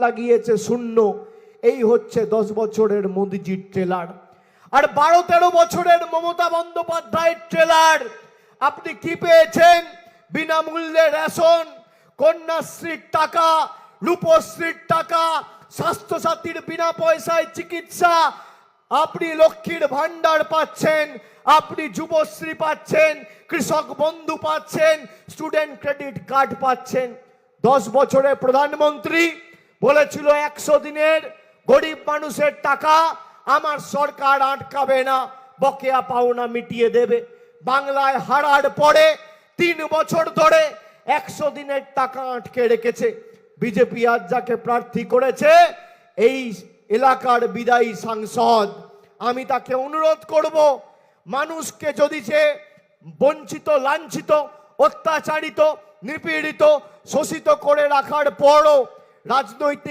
লাগিয়েছে শূন্য। এই হচ্ছে 10 বছরের মোদিজির ট্রেলার। আর 12-13 বছরের মমতা বন্দ্যোপাধ্যায়ের ট্রেলার। আপনি কি পেয়েছেন? বিনামূল্যে রেশন, কন্যাশ্রীর টাকা, রূপশ্রীর টাকা, স্বাস্থ্যসাথীর বিনা পয়সায় চিকিৎসা, আপনি লক্ষ্মীর ভান্ডার পাচ্ছেন, আপনি যুবশ্রী পাচ্ছেন, কৃষক বন্ধু পাচ্ছেন, স্টুডেন্ট ক্রেডিট কার্ড পাচ্ছেন। 10 বছরে প্রধানমন্ত্রী বলেছিল 100 দিনের গরিব মানুষের টাকা আমার সরকার আটকাবে না, বকেয়া পাওনা মিটিয়ে দেবে। বাংলায় হারার পরে 3 বছর ধরে 100 দিনের টাকা আটকে রেখেছে। বিজেপি আজ যাকে প্রার্থী করেছে এই এলাকার বিদায়ী সাংসদ, আমি তাকে অনুরোধ করব, মানুষকে যদি সে বঞ্চিত, লাঞ্ছিত, অত্যাচারিত, নিপীড়িত, শোষিত করে রাখার পরও রাজনৈতিক